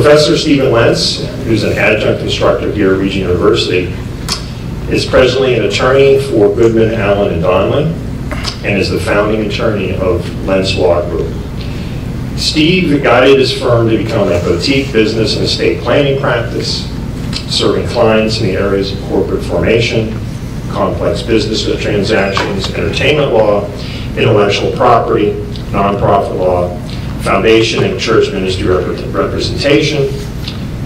Professor Stephen Lentz, who's an adjunct instructor here at Regent University, is presently an attorney for Goodman, Allen, and Donlan, and is the founding attorney of Lentz Law Group. Steve guided his firm to become a boutique business and estate planning practice, serving clients in the areas of corporate formation, complex business transactions, entertainment law, intellectual property, nonprofit law, foundation and church ministry representation,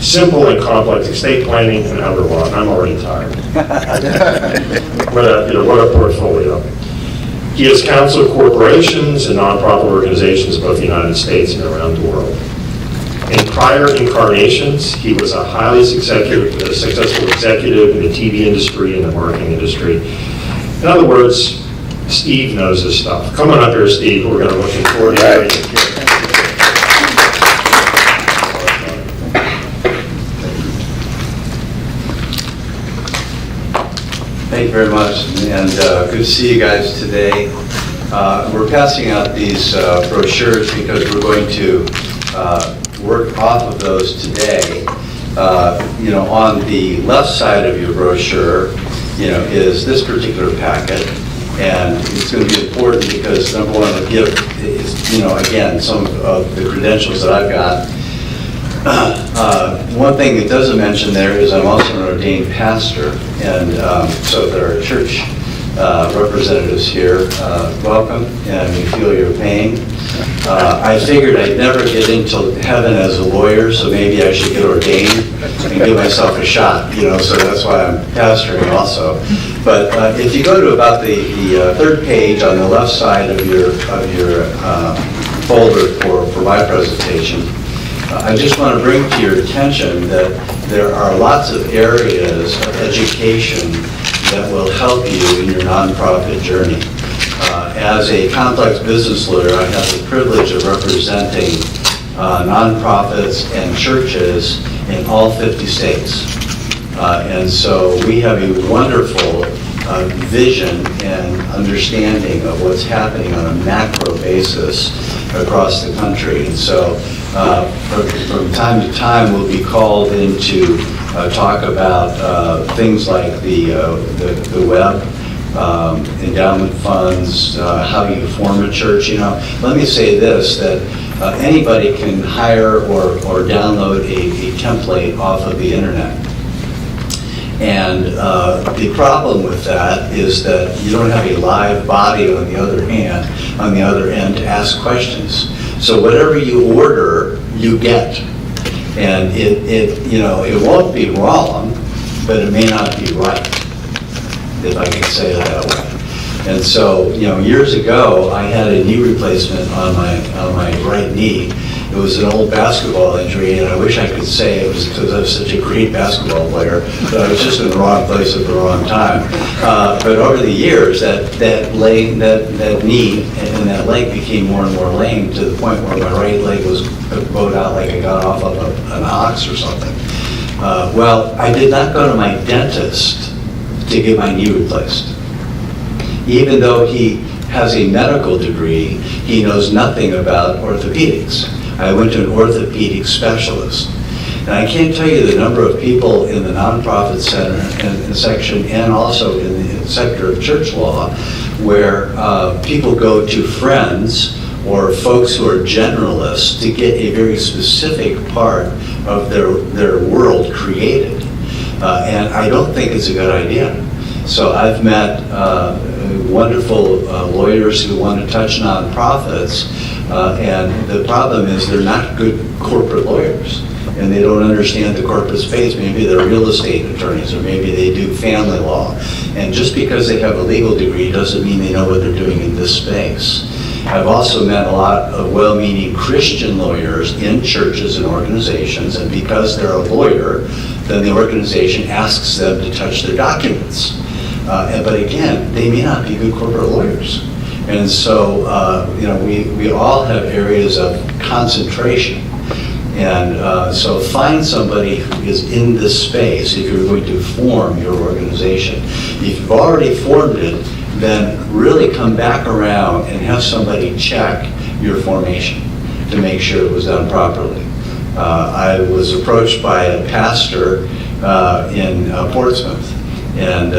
simple and complex estate planning, and other law. I'm already tired. What a portfolio. He has counseled corporations and nonprofit organizations in both the United States and around the world. In prior incarnations, he was a highly successful executive in the TV industry and the marketing industry. In other words, Steve knows his stuff. Come on up here, Steve. We're going to looking forward to hearing you. Thank you very much, and good to see you guys today. We're passing out these brochures because we're going to work off of those today. On the left side of your brochure, is this particular packet, and it's going to be important because number one, it'll give is, again, some of the credentials that I've got. One thing it doesn't mention there is I'm also an ordained pastor, and so there are church representatives here. Welcome, and we feel your pain. I figured I'd never get into heaven as a lawyer, so maybe I should get ordained and give myself a shot, so that's why I'm pastoring also. But if you go to about the third page on the left side of your folder for my presentation, I just want to bring to your attention that there are lots of areas of education that will help you in your nonprofit journey. As a complex business lawyer, I have the privilege of representing nonprofits and churches in all 50 states. And so we have a wonderful vision and understanding of what's happening on a macro basis across the country. And so from time to time we'll be called in to talk about things like the web, endowment funds, how you form a church. Let me say this, that anybody can hire or download a template off of the internet. And the problem with that is that you don't have a live body on the other end to ask questions. So whatever you order, you get. And it won't be wrong, but it may not be right, if I can say it that way. And so, years ago, I had a knee replacement on my right knee. It was an old basketball injury, and I wish I could say it was because I was such a great basketball player, but I was just in the wrong place at the wrong time. But over the years, that knee and that leg became more and more lame to the point where my right leg was bowed out like I got off of an ox or something. Well, I did not go to my dentist to get my knee replaced. Even though he has a medical degree, he knows nothing about orthopedics. I went to an orthopedic specialist. And I can't tell you the number of people in the nonprofit center and section and also in the sector of church law where people go to friends or folks who are generalists to get a very specific part of their world created. And I don't think it's a good idea. So I've met wonderful lawyers who want to touch nonprofits, and the problem is they're not good corporate lawyers, and they don't understand the corporate space. Maybe they're real estate attorneys, or maybe they do family law. And just because they have a legal degree doesn't mean they know what they're doing in this space. I've also met a lot of well-meaning Christian lawyers in churches and organizations, and because they're a lawyer, then the organization asks them to touch their documents. But again, they may not be good corporate lawyers. And so, we all have areas of concentration. And so find somebody who is in this space if you're going to form your organization. If you've already formed it, then really come back around and have somebody check your formation to make sure it was done properly. I was approached by a pastor in Portsmouth, and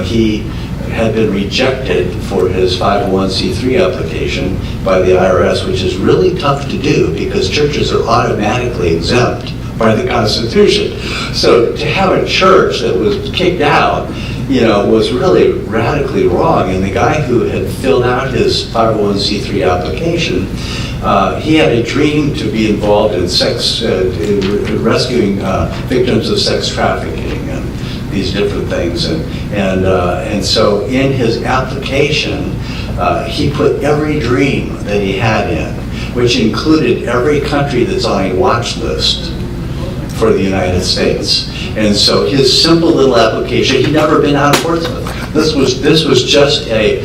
he had been rejected for his 501c3 application by the IRS, which is really tough to do because churches are automatically exempt by the Constitution. So to have a church that was kicked out, was really radically wrong. And the guy who had filled out his 501c3 application, he had a dream to be involved in rescuing victims of sex trafficking and these different things. And so in his application, he put every dream that he had in, which included every country that's on a watch list for the United States. And so his simple little application, he'd never been out of Portsmouth. This was just a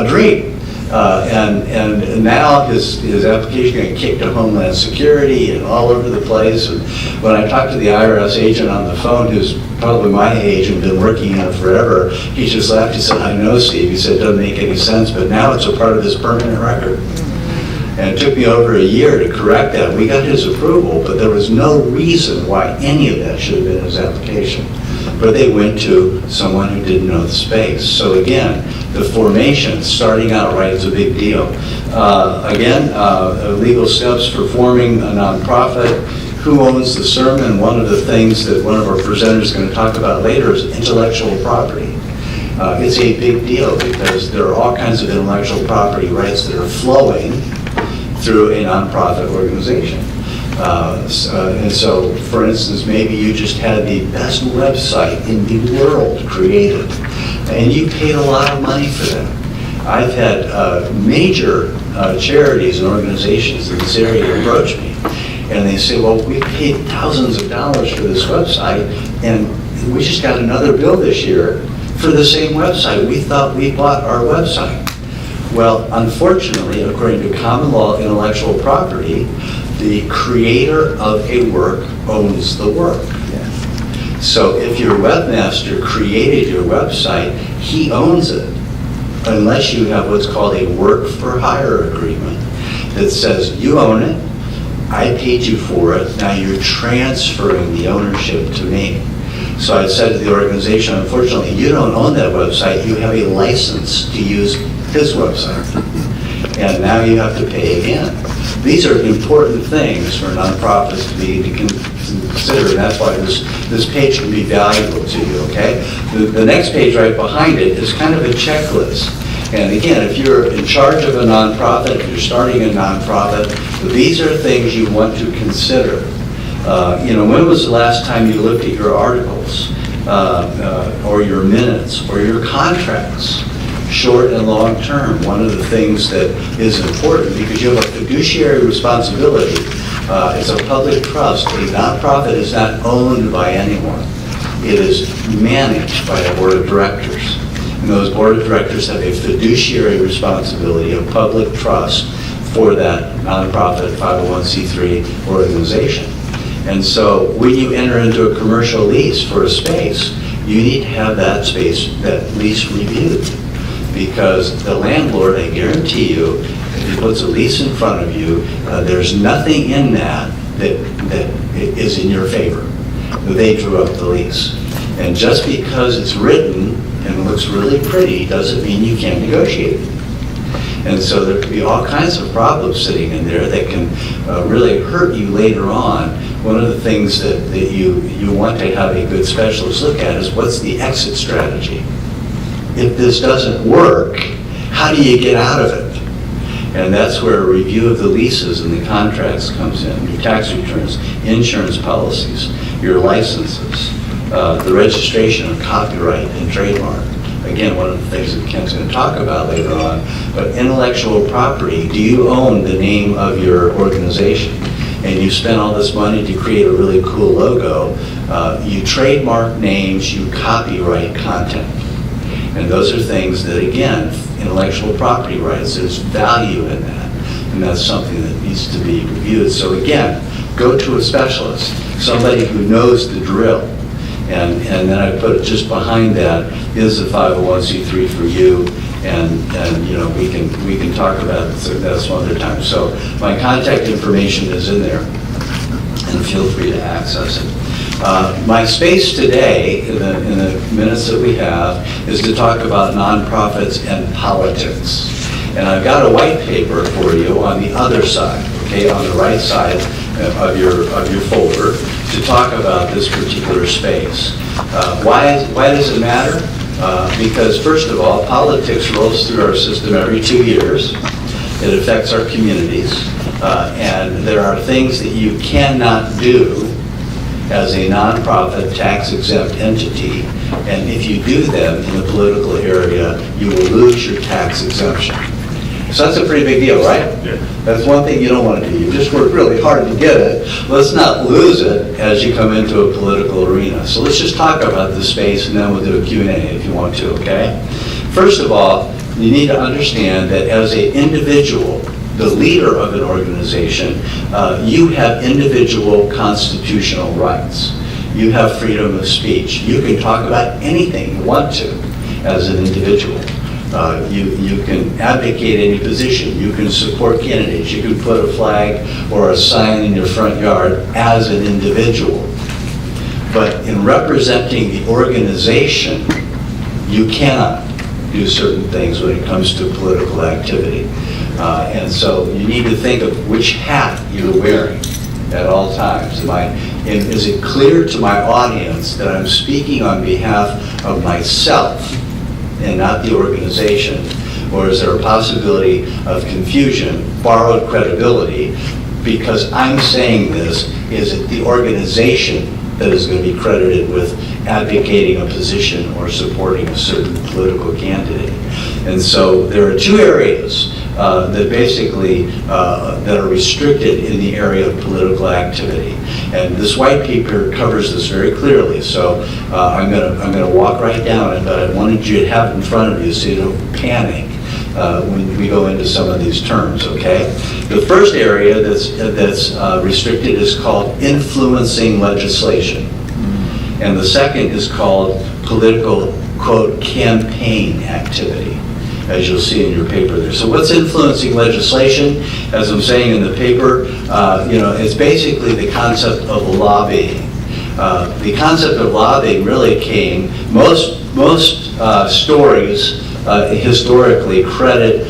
dream. And now his application got kicked to Homeland Security and all over the place. And when I talked to the IRS agent on the phone, who's probably my age and been working on it forever, he just laughed. He said, "I know, Steve." He said, "It doesn't make any sense, but now it's a part of his permanent record." And it took me over a year to correct that. We got his approval, but there was no reason why any of that should have been in his application. But they went to someone who didn't know the space. So again, the formation, starting out right, is a big deal. Legal steps for forming a nonprofit. Who owns the sermon? One of the things that one of our presenters is going to talk about later is intellectual property. It's a big deal because there are all kinds of intellectual property rights that are flowing through a nonprofit organization. And so, for instance, maybe you just had the best website in the world created, and you paid a lot of money for that. I've had major charities and organizations in this area approach me, and they say, "Well, we paid thousands of dollars for this website, and we just got another bill this year for the same website. We thought we bought our website." Well, unfortunately, according to common law intellectual property, the creator of a work owns the work. So if your webmaster created your website, he owns it, unless you have what's called a work for hire agreement that says you own it, I paid you for it, now you're transferring the ownership to me. So I said to the organization, unfortunately, you don't own that website, you have a license to use his website. And now you have to pay again. These are important things for nonprofits to consider, and that's why this page can be valuable to you, okay? The next page right behind it is kind of a checklist. And again, if you're in charge of a nonprofit, if you're starting a nonprofit, these are things you want to consider. When was the last time you looked at your articles, or your minutes, or your contracts? Short and long term. One of the things that is important, because you have a fiduciary responsibility, it's a public trust. A nonprofit is not owned by anyone. It is managed by a board of directors. And those board of directors have a fiduciary responsibility of public trust for that nonprofit 501c3 organization. And so when you enter into a commercial lease for a space, you need to have that space, that lease reviewed. Because the landlord, I guarantee you, if he puts a lease in front of you, there's nothing in that is in your favor. They drew up the lease. And just because it's written and looks really pretty doesn't mean you can't negotiate it. And so there could be all kinds of problems sitting in there that can really hurt you later on. One of the things that you want to have a good specialist look at is what's the exit strategy. If this doesn't work, how do you get out of it? And that's where a review of the leases and the contracts comes in, your tax returns, insurance policies, your licenses, the registration of copyright and trademark. Again, one of the things that Ken's going to talk about later on, but intellectual property, do you own the name of your organization? And you spent all this money to create a really cool logo, you trademark names, you copyright content. And those are things that, again, intellectual property rights, there's value in that. And that's something that needs to be reviewed. So again, go to a specialist, somebody who knows the drill. And then I put it just behind that is a 501c3 for you. And we can talk about that some other time. So my contact information is in there. and feel free to access it. My space today, in the minutes that we have, is to talk about nonprofits and politics. And I've got a white paper for you on the other side, okay, on the right side of your folder, to talk about this particular space. Why does it matter? Because first of all, politics rolls through our system every 2 years. It affects our communities, and there are things that you cannot do as a nonprofit tax-exempt entity, and if you do them in the political area, you will lose your tax exemption. So that's a pretty big deal, right? Yeah. That's one thing you don't want to do. You just work really hard to get it. Let's not lose it as you come into a political arena. So let's just talk about this space, and then we'll do a Q&A if you want to, okay? First of all, you need to understand that as an individual, the leader of an organization, you have individual constitutional rights. You have freedom of speech. You can talk about anything you want to as an individual. You can advocate any position. You can support candidates. You can put a flag or a sign in your front yard as an individual. But in representing the organization, you cannot do certain things when it comes to political activity. And so you need to think of which hat you're wearing at all times. Is it clear to my audience that I'm speaking on behalf of myself and not the organization? Or is there a possibility of confusion, borrowed credibility, because I'm saying this? Is it the organization that is going to be credited with advocating a position or supporting a certain political candidate? And so there are two areas that basically that are restricted in the area of political activity, and this white paper covers this very clearly. So I'm going to walk right down it, but I wanted you to have it in front of you so you don't panic when we go into some of these terms. Okay, the first area that's restricted is called influencing legislation, and the second is called political, quote, campaign activity, as you'll see in your paper there. So what's influencing legislation? As I'm saying in the paper, it's basically the concept of lobbying. The concept of lobbying really came, most stories historically credit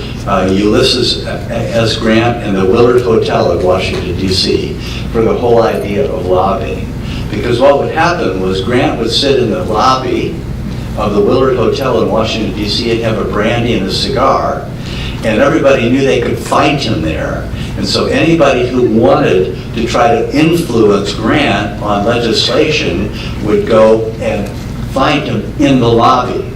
Ulysses S. Grant and the Willard Hotel at Washington, D.C. for the whole idea of lobbying. Because what would happen was Grant would sit in the lobby of the Willard Hotel in Washington, D.C. and have a brandy and a cigar, and everybody knew they could find him there. And so anybody who wanted to try to influence Grant on legislation would go and find him in the lobby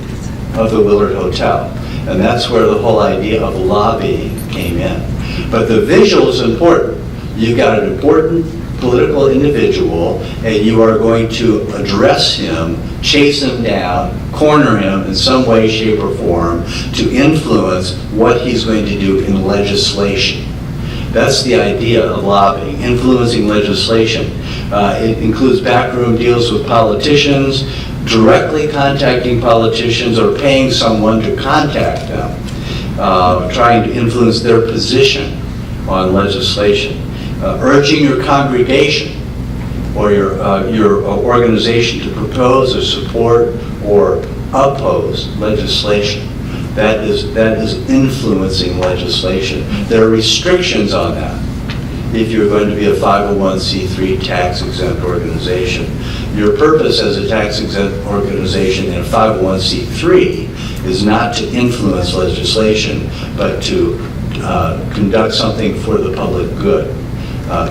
of the Willard Hotel. And that's where the whole idea of lobbying came in. But the visual is important. You've got an important political individual, and you are going to address him, chase him down, corner him in some way, shape, or form to influence what he's going to do in legislation. That's the idea of lobbying, influencing legislation. It includes backroom deals with politicians, directly contacting politicians or paying someone to contact them, trying to influence their position on legislation. Urging your congregation or your organization to propose or support or oppose legislation. That is influencing legislation. There are restrictions on that. If you're going to be a 501c3 tax-exempt organization, your purpose as a tax-exempt organization in a 501c3 is not to influence legislation, but to conduct something for the public good.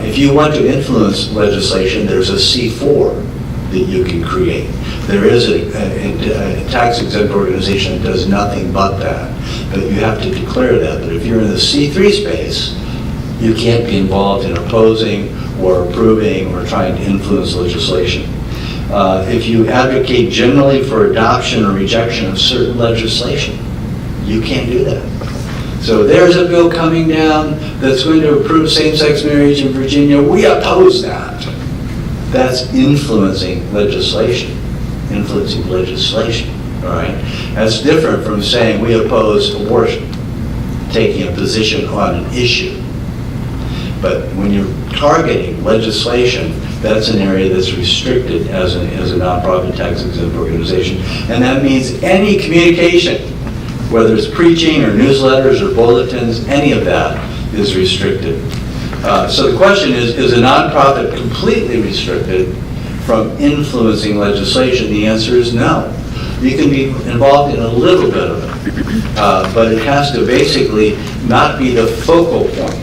If you want to influence legislation, there's a C4 that you can create. There is a tax-exempt organization that does nothing but that, but you have to declare that. But if you're in the C3 space, you can't be involved in opposing or approving or trying to influence legislation. If you advocate generally for adoption or rejection of certain legislation, you can't do that. So there's a bill coming down that's going to approve same-sex marriage in Virginia. We oppose that. That's influencing legislation. Influencing legislation, all right? That's different from saying we oppose abortion, taking a position on an issue. But when you're targeting legislation, that's an area that's restricted as a nonprofit tax exempt organization. And that means any communication, whether it's preaching or newsletters or bulletins, any of that is restricted. So the question is a nonprofit completely restricted from influencing legislation? The answer is no. You can be involved in a little bit of it, but it has to basically not be the focal point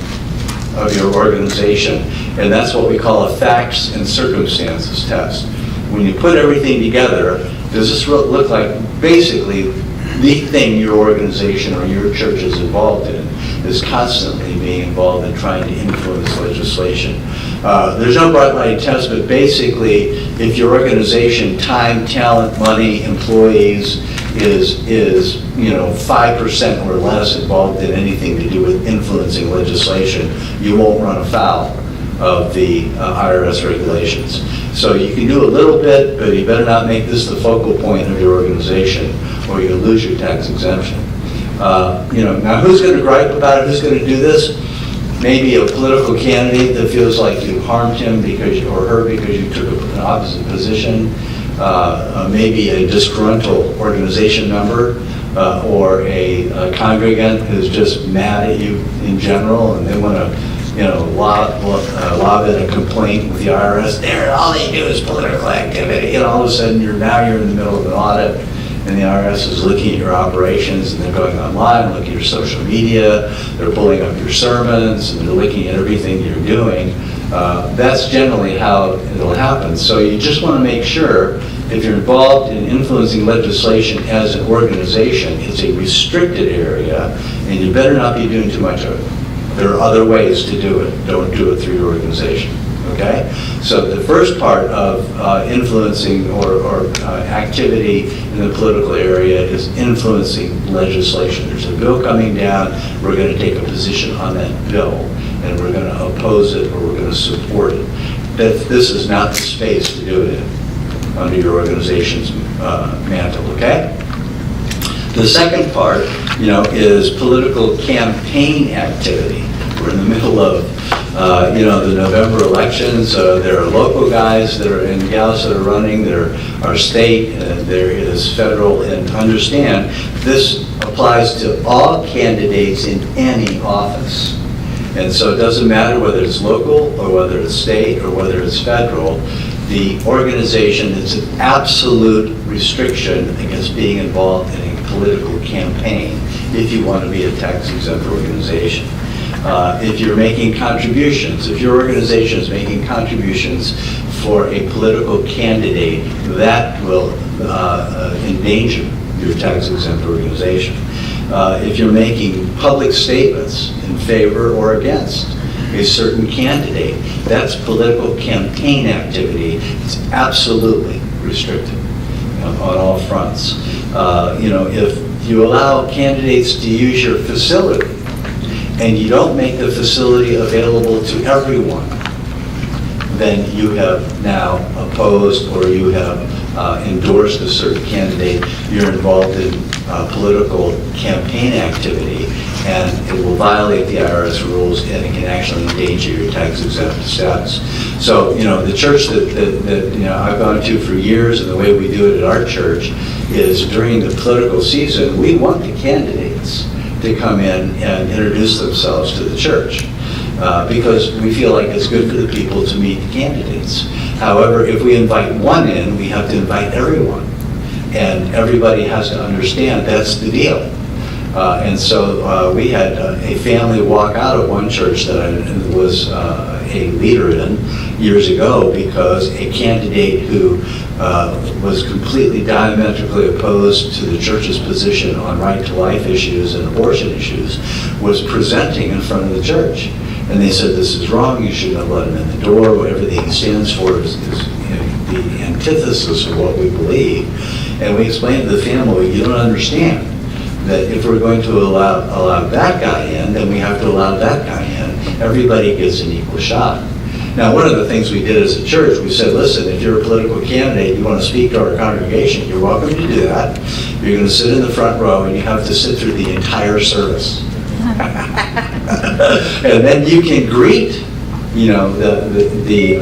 of your organization, and that's what we call a facts and circumstances test. When you put everything together, does this look like basically the thing your organization or your church is involved in is constantly being involved in trying to influence legislation? There's no bright line test, but basically, if your organization, time, talent, money, employees is 5% or less involved in anything to do with influencing legislation, you won't run afoul of the IRS regulations. So you can do a little bit, but you better not make this the focal point of your organization, or you'll lose your tax exemption. Now who's going to gripe about it? Who's going to do this? Maybe a political candidate that feels like you harmed him or her because you took an opposite position. Maybe a disgruntled organization member or a congregant who's just mad at you in general, and they want to lob in a complaint with the IRS. All they do is political activity. All of a sudden you're in the middle of an audit, and the IRS is looking at your operations, and they're going online, looking at your social media, they're pulling up your sermons, and they're looking at everything you're doing. That's generally how it'll happen. So you just want to make sure, if you're involved in influencing legislation as an organization, it's a restricted area, and you better not be doing too much of it. There are other ways to do it. Don't do it through your organization. Okay? So the first part of influencing or activity in the political area is influencing legislation. There's a bill coming down. We're going to take a position on that bill, and we're going to oppose it or we're going to support it. This is not the space to do it in under your organization's mantle. Okay? The second part, is political campaign activity. We're in the middle of, the November elections. There are local guys and gals that are running. There are state, there is federal, and understand this applies to all candidates in any office. And so it doesn't matter whether it's local or whether it's state or whether it's federal. The organization, it's an absolute restriction against being involved in a political campaign if you want to be a tax-exempt organization. If you're making contributions, if your organization is making contributions for a political candidate, that will endanger your tax-exempt organization. If you're making public statements in favor or against a certain candidate, that's political campaign activity. It's absolutely restricted on all fronts. If you allow candidates to use your facility and you don't make the facility available to everyone, then you have now opposed or you have endorsed a certain candidate. You're involved in political campaign activity, and it will violate the IRS rules, and it can actually endanger your tax-exempt status. So, the church that I've gone to for years, and the way we do it at our church is during the political season, we want the candidates to come in and introduce themselves to the church because we feel like it's good for the people to meet the candidates. However, if we invite one in, we have to invite everyone, and everybody has to understand that's the deal. And so we had a family walk out of one church that I was a leader in years ago because a candidate who was completely diametrically opposed to the church's position on right-to-life issues and abortion issues was presenting in front of the church. And they said, this is wrong, you shouldn't have let him in the door. Everything he stands for is the antithesis of what we believe. And we explained to the family, you don't understand that if we're going to allow that guy in, then we have to allow that guy in. Everybody gets an equal shot. Now, one of the things we did as a church, we said, listen, if you're a political candidate, you want to speak to our congregation, you're welcome to do that. You're going to sit in the front row, and you have to sit through the entire service. And then you can greet the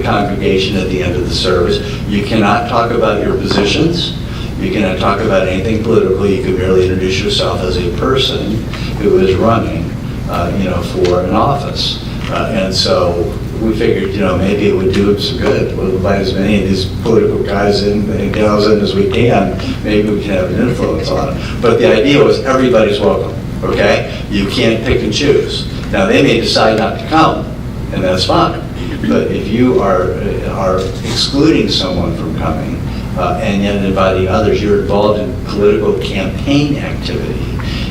congregation at the end of the service. You cannot talk about your positions. You cannot talk about anything political. You can merely introduce yourself as a person who is running, for an office. And so we figured, maybe it would do us some good. We'll invite as many of these political guys and gals in as we can. Maybe we can have an influence on them. But the idea was everybody's welcome, okay? You can't pick and choose. Now, they may decide not to come, and that's fine. But if you are excluding someone from coming and yet inviting others, you're involved in political campaign activity.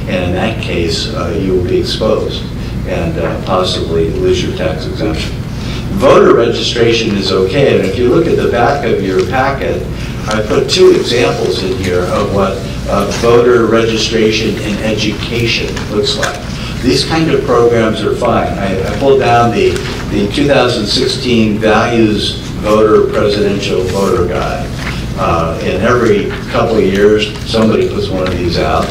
And in that case, you will be exposed and possibly lose your tax exemption. Voter registration is okay, and if you look at the back of your packet, I put 2 examples in here of what voter registration in education looks like. These kind of programs are fine. I pulled down the 2016 Values Voter Presidential Voter Guide. And every couple of years, somebody puts one of these out.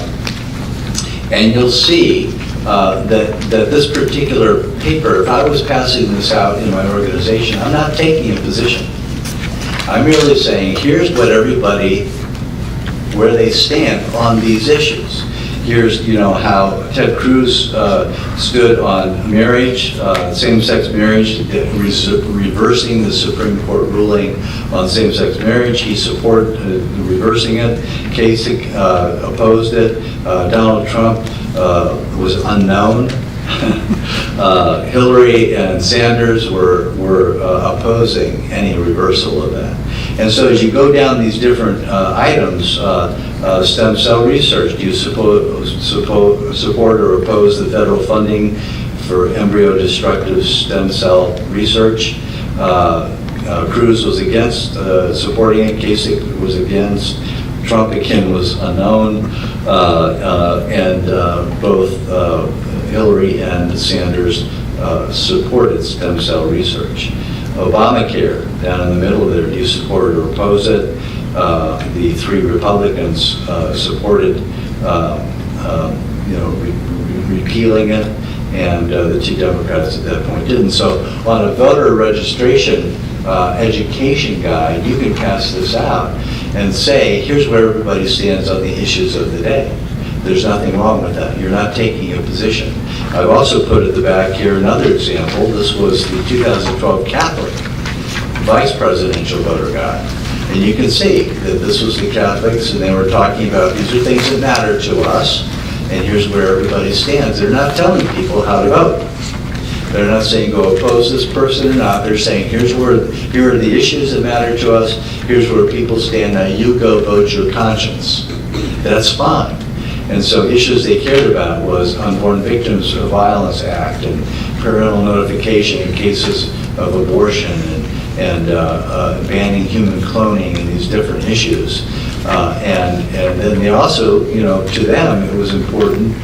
And you'll see that this particular paper, if I was passing this out in my organization, I'm not taking a position. I'm merely saying, here's what everybody, where they stand on these issues. Here's, how Ted Cruz stood on marriage, same-sex marriage, reversing the Supreme Court ruling on same-sex marriage. He supported reversing it. Kasich opposed it. Donald Trump was unknown. Hillary and Sanders were opposing any reversal of that. And so as you go down these different items, stem cell research, do you support or oppose the federal funding for embryo-destructive stem cell research? Cruz was against supporting it, Kasich was against, Trump again was unknown, and both Hillary and Sanders supported stem cell research. Obamacare, down in the middle there, do you support or oppose it? The 3 Republicans supported, repealing it, and the 2 Democrats at that point didn't. So on a voter registration education guide, you can pass this out and say, here's where everybody stands on the issues of the day. There's nothing wrong with that. You're not taking a position. I've also put at the back here another example. This was the 2012 Catholic Vice Presidential Voter Guide. And you can see that this was the Catholics, and they were talking about these are things that matter to us, and here's where everybody stands. They're not telling people how to vote. They're not saying go oppose this person or not. They're saying here are the issues that matter to us. Here's where people stand. Now you go vote your conscience. That's fine. And so issues they cared about was Unborn Victims of Violence Act and parental notification in cases of abortion and banning human cloning and these different issues. And then they also, to them it was important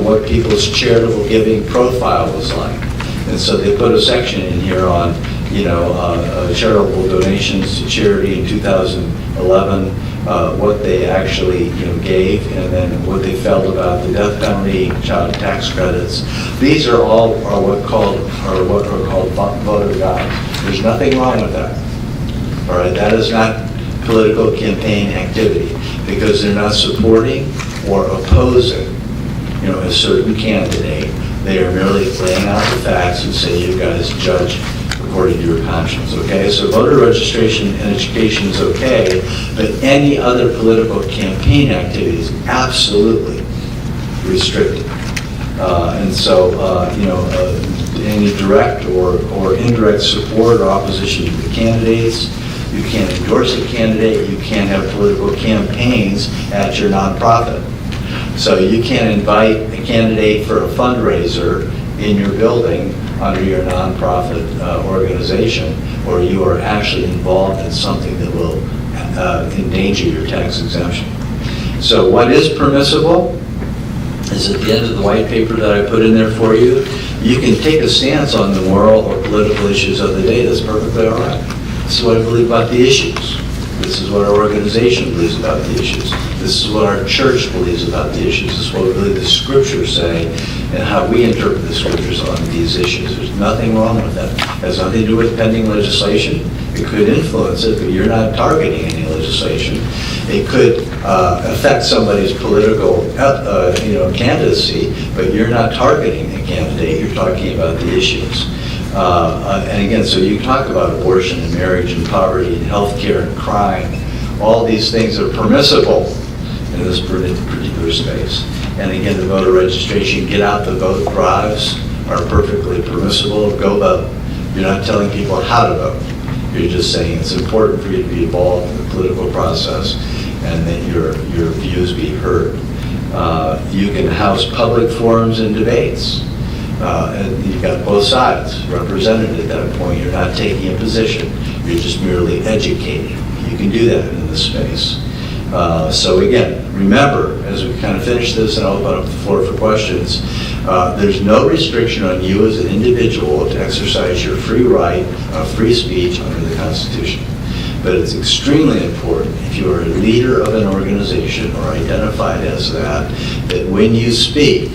what people's charitable giving profile was like. And so they put a section in here on, charitable donations to charity in 2011, what they actually, gave, and then what they felt about the death penalty, child tax credits. These are all what are called voter guides. There's nothing wrong with that. All right, that is not political campaign activity because they're not supporting or opposing, a certain candidate. They are merely laying out the facts and say you guys judge according to your conscience, okay? So voter registration and education is okay, but any other political campaign activity is absolutely restricted. And so, any direct or indirect support or opposition to the candidates, you can't endorse a candidate, you can't have political campaigns at your nonprofit. So you can't invite a candidate for a fundraiser in your building under your nonprofit organization, or you are actually involved in something that will endanger your tax exemption. So what is permissible is at the end of the white paper that I put in there for you, you can take a stance on the moral or political issues of the day. That's perfectly all right. That's what I believe about the issues. This is what our organization believes about the issues. This is what our church believes about the issues. This is what really the scriptures say and how we interpret the scriptures on these issues. There's nothing wrong with that. It has nothing to do with pending legislation. It could influence it, but you're not targeting any legislation. It could affect somebody's political candidacy, but you're not targeting a candidate. You're talking about the issues. And again, so you talk about abortion and marriage and poverty and healthcare and crime. All these things are permissible in this particular space. And again, the voter registration, get out the vote drives are perfectly permissible. Go vote. You're not telling people how to vote. You're just saying it's important for you to be involved in the political process and that your views be heard. You can house public forums and debates. And you've got both sides represented at that point. You're not taking a position. You're just merely educating. You can do that in this space. So again, remember, as we kind of finish this and open up the floor for questions, there's no restriction on you as an individual to exercise your free right of free speech under the Constitution. But it's extremely important, if you are a leader of an organization or identified as that when you speak,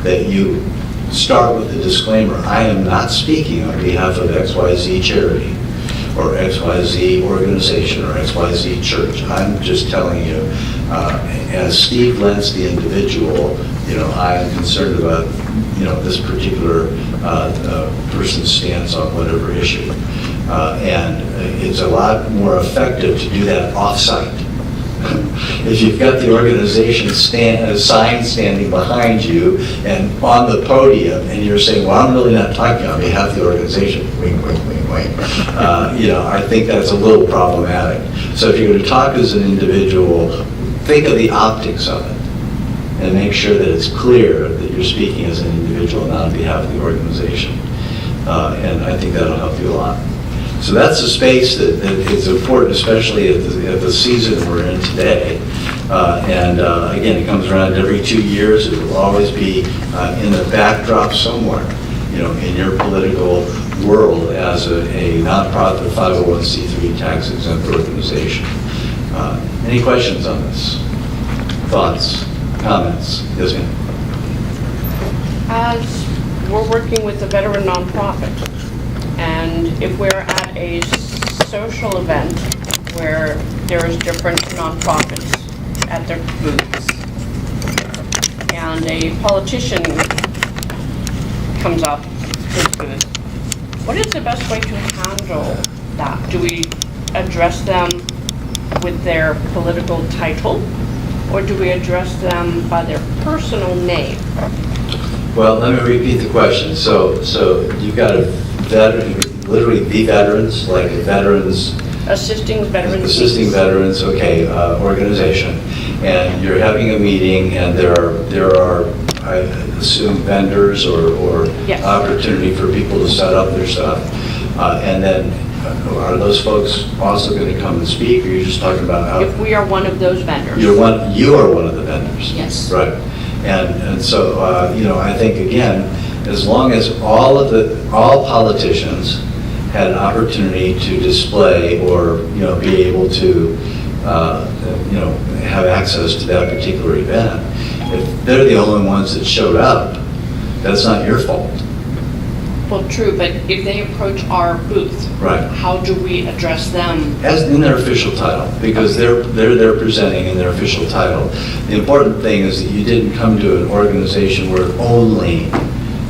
that you start with the disclaimer, I am not speaking on behalf of XYZ charity or XYZ organization or XYZ church. I'm just telling you, as Steve Lentz, the individual, I am concerned about, this particular person's stance on whatever issue. And it's a lot more effective to do that off-site. If you've got the organization sign standing behind you and on the podium, and you're saying, well, I'm really not talking on behalf of the organization, wink, wink, wink, wink, I think that's a little problematic. So if you're going to talk as an individual, think of the optics of it and make sure that it's clear that you're speaking as an individual, not on behalf of the organization. And I think that'll help you a lot. So that's a space that is important, especially at the season we're in today. And again, it comes around every 2 years. It will always be in the backdrop somewhere, in your political world as a nonprofit 501c3 tax-exempt organization. Any questions on this? Thoughts? Comments? Yes, ma'am. As we're working with a veteran nonprofit, and if we're at a social event where there's different nonprofits at their booths, and a politician comes up his booth, what is the best way to handle that? Do we address them with their political title, or do we address them by their personal name? Well, let me repeat the question. So you've got a veteran, literally the veterans, like a veterans... Assisting veterans, okay, organization. And you're having a meeting, and there are I assume, vendors or yes, opportunity for people to set up their stuff. And then are those folks also going to come and speak, or you're just talking about how... If we are one of those vendors. You are one of the vendors. Yes. Right. And so, I think, again, as long as all politicians had an opportunity to display or, be able to, have access to that particular event, if they're the only ones that showed up, that's not your fault. Well, true, but if they approach our booth, right, how do we address them? As in their official title, because they're presenting in their official title. The important thing is that you didn't come to an organization where only,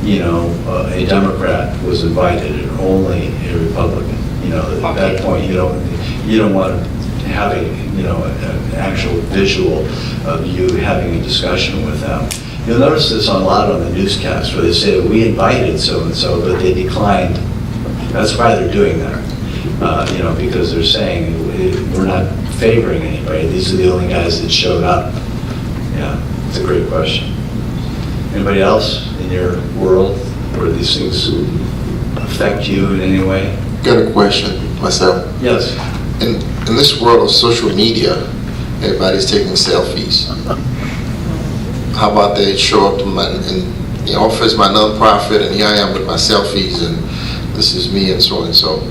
a Democrat was invited or only a Republican. At that point, you don't want to have an actual visual of you having a discussion with them. You'll notice this a lot on the newscast where they say, we invited so-and-so, but they declined. That's why they're doing that, because they're saying, we're not favoring anybody. These are the only guys that showed up. Yeah, it's a great question. Anybody else in your world where these things affect you in any way? Got a question myself. Yes. In this world of social media, everybody's taking selfies. How about they show up to and the office my nonprofit, and here I am with my selfies, and this is me, and so and so.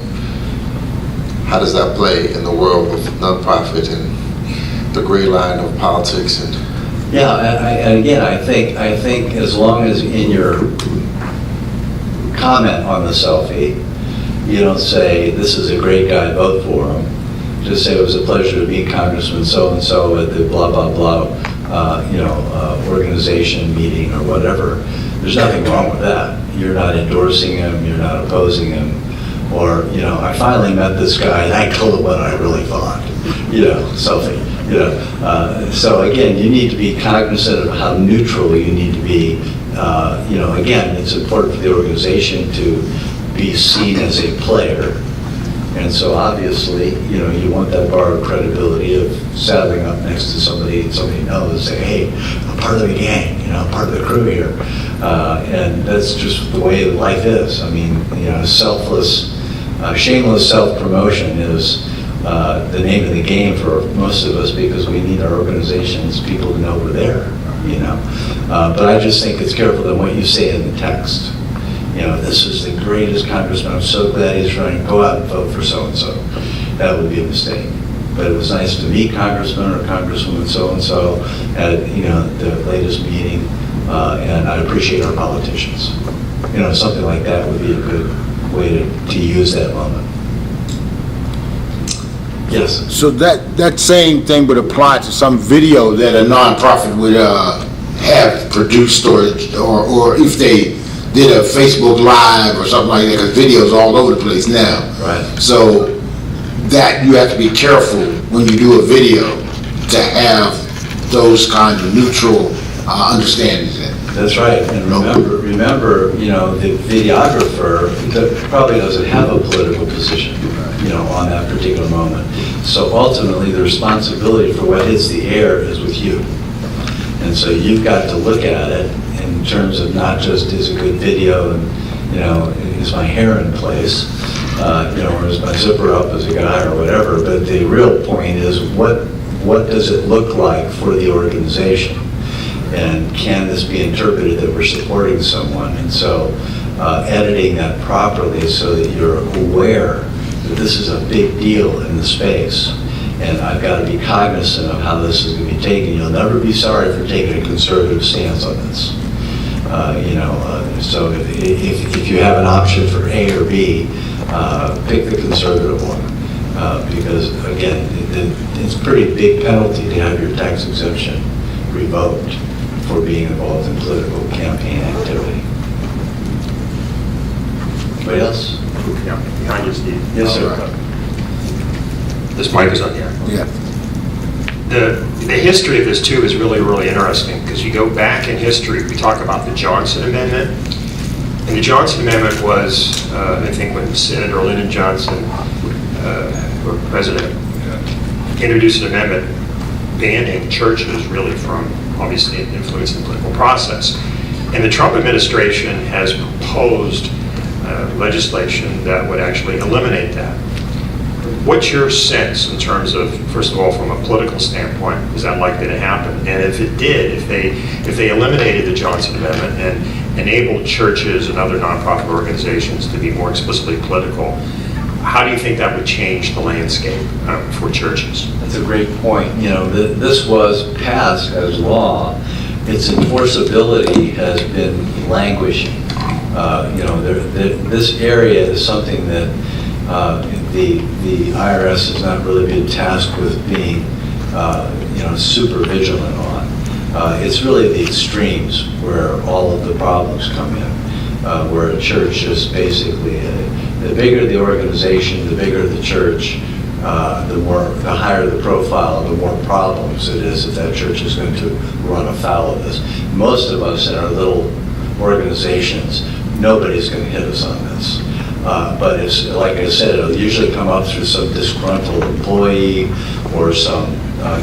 how does that play in the world of nonprofit and the gray line of politics and? Yeah, and again, I think as long as in your comment on the selfie, you don't say, this is a great guy, vote for him. Just say it was a pleasure to meet Congressman so-and-so at the blah, blah, blah, organization meeting or whatever. There's nothing wrong with that. You're not endorsing him, you're not opposing him. Or, I finally met this guy and I told him what I really thought, selfie. So again, you need to be cognizant of how neutral you need to be. Again, it's important for the organization to be seen as a player. And so obviously, you want that bar of credibility of saddling up next to somebody knows, say, hey, I'm part of the gang, I'm part of the crew here. And that's just the way life is. I mean, shameless self-promotion is the name of the game for most of us because we need our organizations, people to know we're there, But I just think it's careful than what you say in the text. This is the greatest congressman. I'm so glad he's running. Go out and vote for so-and-so. That would be a mistake. But it was nice to meet Congressman or Congresswoman so-and-so at, the latest meeting. And I appreciate our politicians. Something like that would be a good way to use that moment. Yes. So that same thing would apply to some video that a nonprofit would have produced, or if they did a Facebook Live or something like that, because videos all over the place now. Right. So that you have to be careful when you do a video to have those kinds of neutral understandings in. That's right. And remember, the videographer probably doesn't have a political position, on that particular moment. So ultimately, the responsibility for what hits the air is with you. And so you've got to look at it in terms of not just is a good video and, is my hair in place, or is my zipper up as a guy or whatever, but the real point is what does it look like for the organization? And can this be interpreted that we're supporting someone? And so editing that properly so that you're aware that this is a big deal in the space. And I've got to be cognizant of how this is going to be taken. You'll never be sorry for taking a conservative stance on this. So if you have an option for A or B, pick the conservative one. Because again, it's a pretty big penalty to have your tax exemption revoked for being involved in political campaign activity. Anybody else? Yeah, behind you, Steve. Yes, sir. This mic is on here. Yeah. The history of this too is really, really interesting because you go back in history, we talk about the Johnson Amendment. And the Johnson Amendment was, I think when Senator Lyndon Johnson, or President, introduced an amendment banning churches really from obviously influencing the political process. And the Trump administration has proposed legislation that would actually eliminate that. What's your sense in terms of, first of all, from a political standpoint, is that likely to happen? And if it did, if they eliminated the Johnson Amendment and enabled churches and other nonprofit organizations to be more explicitly political, how do you think that would change the landscape for churches? That's a great point. This was passed as law. Its enforceability has been languishing. This area is something that the IRS has not really been tasked with being, super vigilant on. It's really the extremes where all of the problems come in, where a church is basically, the bigger the organization, the bigger the church, the higher the profile, the more problems it is if that church is going to run afoul of this. Most of us in our little organizations, nobody's going to hit us on this. But it's, like I said, it'll usually come up through some disgruntled employee or some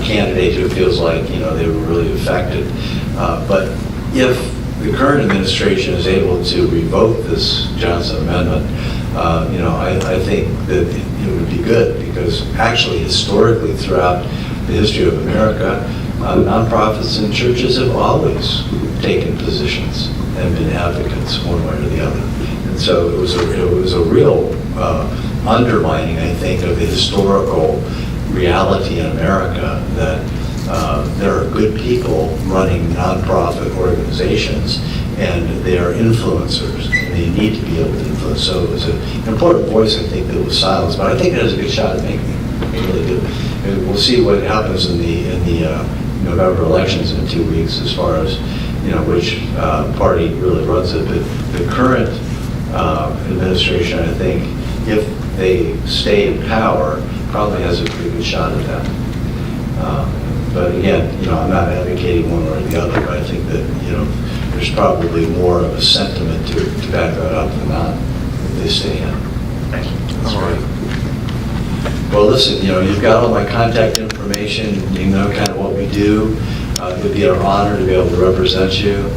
candidate who feels like, they were really affected. But if the current administration is able to revoke this Johnson Amendment, I think that it would be good because actually historically throughout the history of America, nonprofits and churches have always taken positions and been advocates one way or the other. And so it was a real undermining, I think, of the historical reality in America that there are good people running nonprofit organizations, and they are influencers, and they need to be able to influence. So it was an important voice, I think, that was silenced, but I think it has a good shot at making it. I really do. And we'll see what happens in the November elections in 2 weeks, as far as which party really runs it. But the current administration, I think, if they stay in power, probably has a pretty good shot at that. But again, I'm not advocating one or the other, but I think that, there's probably more of a sentiment to back that up than not if they stay in. Thank you. That's right. Well, listen, you've got all my contact information, you know kind of what we do. It would be our honor to be able to represent you.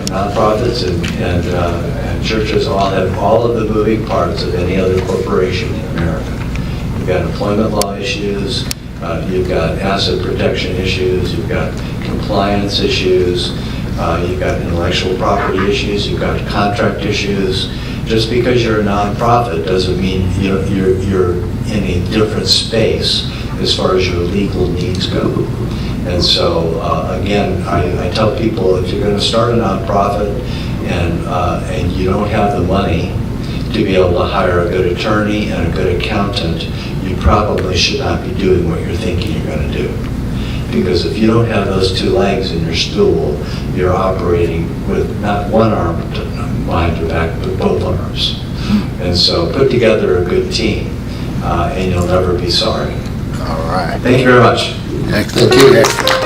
Nonprofits and churches all have all of the moving parts of any other corporation in America. You've got employment law issues, you've got asset protection issues, you've got compliance issues, you've got intellectual property issues, you've got contract issues. Just because you're a nonprofit doesn't mean you're in a different space as far as your legal needs go. And so, again, I tell people, if you're going to start a nonprofit and you don't have the money to be able to hire a good attorney and a good accountant, you probably should not be doing what you're thinking you're going to do. Because if you don't have those two legs in your stool, you're operating with not one arm behind your back, but both arms. And so put together a good team, and you'll never be sorry. All right. Thank you very much. Thank you.